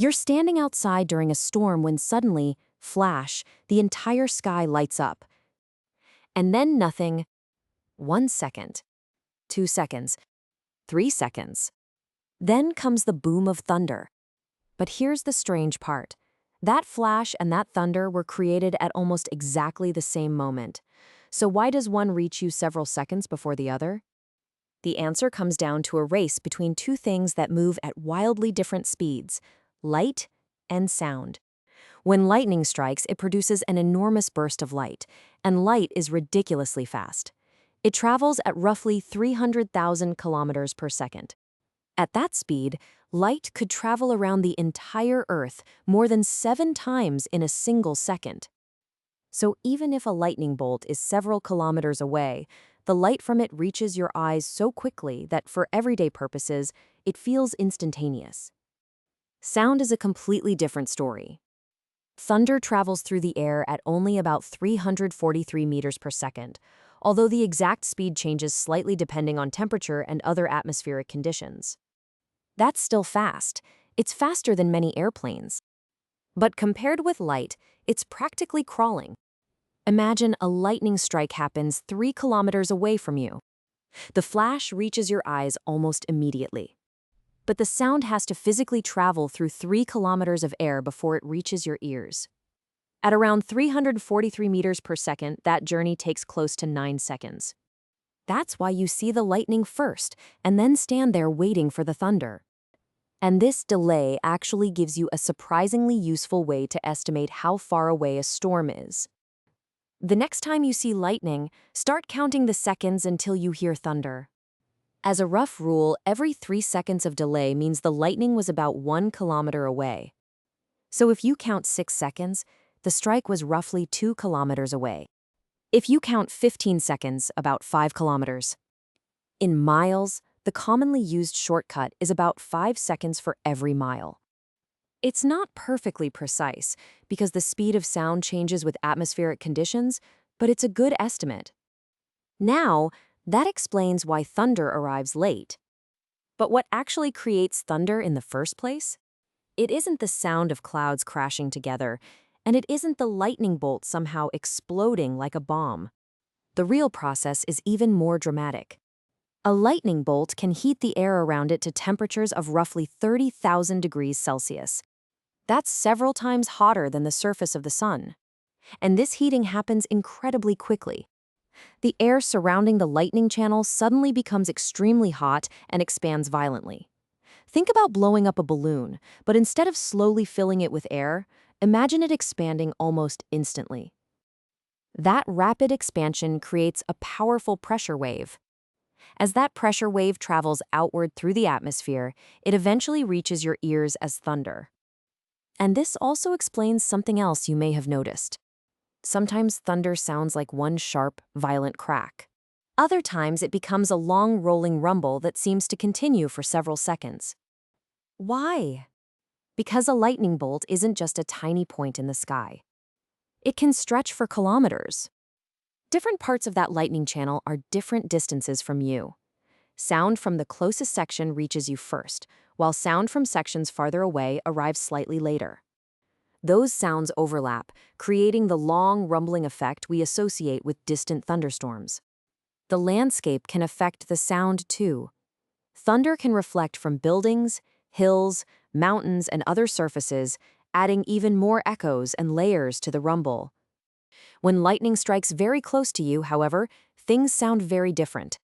You're standing outside during a storm when suddenly, flash, the entire sky lights up. And then nothing. 1 second, 2 seconds, 3 seconds. Then comes the boom of thunder. But here's the strange part. That flash and that thunder were created at almost exactly the same moment. So why does one reach you several seconds before the other? The answer comes down to a race between two things that move at wildly different speeds: light and sound. When lightning strikes, it produces an enormous burst of light, and light is ridiculously fast. It travels at roughly 300,000 kilometers per second. At that speed, light could travel around the entire Earth more than 7 times in a single second. So even if a lightning bolt is several kilometers away, the light from it reaches your eyes so quickly that for everyday purposes, it feels instantaneous. Sound is a completely different story. Thunder travels through the air at only about 343 meters per second, although the exact speed changes slightly depending on temperature and other atmospheric conditions. That's still fast. It's faster than many airplanes. But compared with light, it's practically crawling. Imagine a lightning strike happens 3 kilometers away from you. The flash reaches your eyes almost immediately. But the sound has to physically travel through 3 kilometers of air before it reaches your ears. At around 343 meters per second, that journey takes close to 9 seconds. That's why you see the lightning first, and then stand there waiting for the thunder. And this delay actually gives you a surprisingly useful way to estimate how far away a storm is. The next time you see lightning, start counting the seconds until you hear thunder. As a rough rule, every 3 seconds of delay means the lightning was about 1 kilometer away. So if you count 6 seconds, the strike was roughly 2 kilometers away. If you count 15 seconds, about 5 kilometers. In miles, the commonly used shortcut is about 5 seconds for every mile. It's not perfectly precise because the speed of sound changes with atmospheric conditions, but it's a good estimate. Now, that explains why thunder arrives late. But what actually creates thunder in the first place? It isn't the sound of clouds crashing together, and it isn't the lightning bolt somehow exploding like a bomb. The real process is even more dramatic. A lightning bolt can heat the air around it to temperatures of roughly 30,000 degrees Celsius. That's several times hotter than the surface of the sun. And this heating happens incredibly quickly. The air surrounding the lightning channel suddenly becomes extremely hot and expands violently. Think about blowing up a balloon, but instead of slowly filling it with air, imagine it expanding almost instantly. That rapid expansion creates a powerful pressure wave. As that pressure wave travels outward through the atmosphere, it eventually reaches your ears as thunder. And this also explains something else you may have noticed. Sometimes thunder sounds like one sharp, violent crack. Other times it becomes a long rolling rumble that seems to continue for several seconds. Why? Because a lightning bolt isn't just a tiny point in the sky. It can stretch for kilometers. Different parts of that lightning channel are different distances from you. Sound from the closest section reaches you first, while sound from sections farther away arrives slightly later. Those sounds overlap, creating the long, rumbling effect we associate with distant thunderstorms. The landscape can affect the sound too. Thunder can reflect from buildings, hills, mountains, and other surfaces, adding even more echoes and layers to the rumble. When lightning strikes very close to you, however, things sound very different.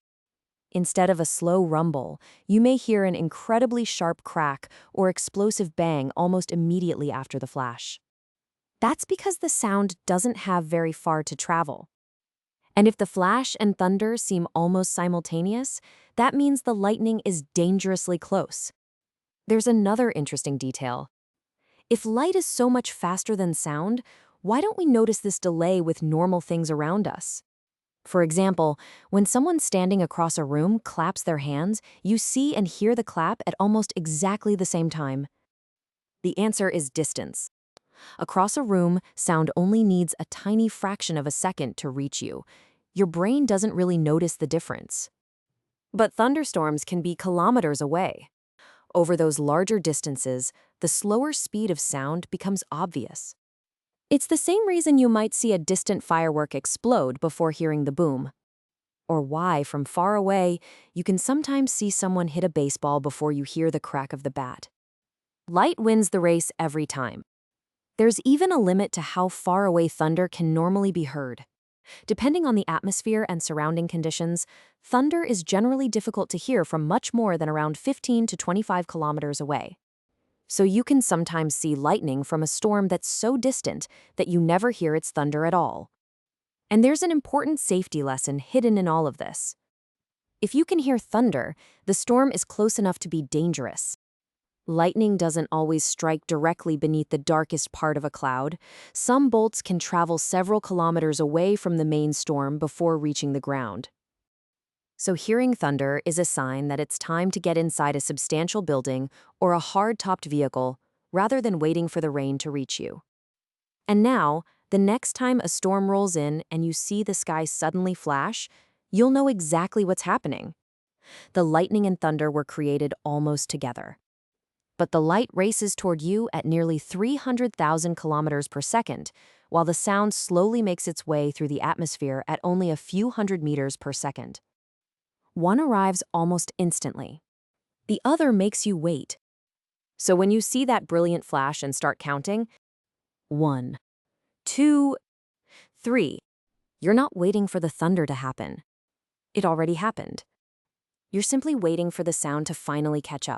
Instead of a slow rumble, you may hear an incredibly sharp crack or explosive bang almost immediately after the flash. That's because the sound doesn't have very far to travel. And if the flash and thunder seem almost simultaneous, that means the lightning is dangerously close. There's another interesting detail. If light is so much faster than sound, why don't we notice this delay with normal things around us? For example, when someone standing across a room claps their hands, you see and hear the clap at almost exactly the same time. The answer is distance. Across a room, sound only needs a tiny fraction of a second to reach you. Your brain doesn't really notice the difference. But thunderstorms can be kilometers away. Over those larger distances, the slower speed of sound becomes obvious. It's the same reason you might see a distant firework explode before hearing the boom. Or why, from far away, you can sometimes see someone hit a baseball before you hear the crack of the bat. Light wins the race every time. There's even a limit to how far away thunder can normally be heard. Depending on the atmosphere and surrounding conditions, thunder is generally difficult to hear from much more than around 15 to 25 kilometers away. So you can sometimes see lightning from a storm that's so distant that you never hear its thunder at all. And there's an important safety lesson hidden in all of this. If you can hear thunder, the storm is close enough to be dangerous. Lightning doesn't always strike directly beneath the darkest part of a cloud. Some bolts can travel several kilometers away from the main storm before reaching the ground. So hearing thunder is a sign that it's time to get inside a substantial building or a hard-topped vehicle rather than waiting for the rain to reach you. And now, the next time a storm rolls in and you see the sky suddenly flash, you'll know exactly what's happening. The lightning and thunder were created almost together. But the light races toward you at nearly 300,000 kilometers per second, while the sound slowly makes its way through the atmosphere at only a few hundred meters per second. One arrives almost instantly. The other makes you wait. So when you see that brilliant flash and start counting, 1, 2, 3, you're not waiting for the thunder to happen. It already happened. You're simply waiting for the sound to finally catch up.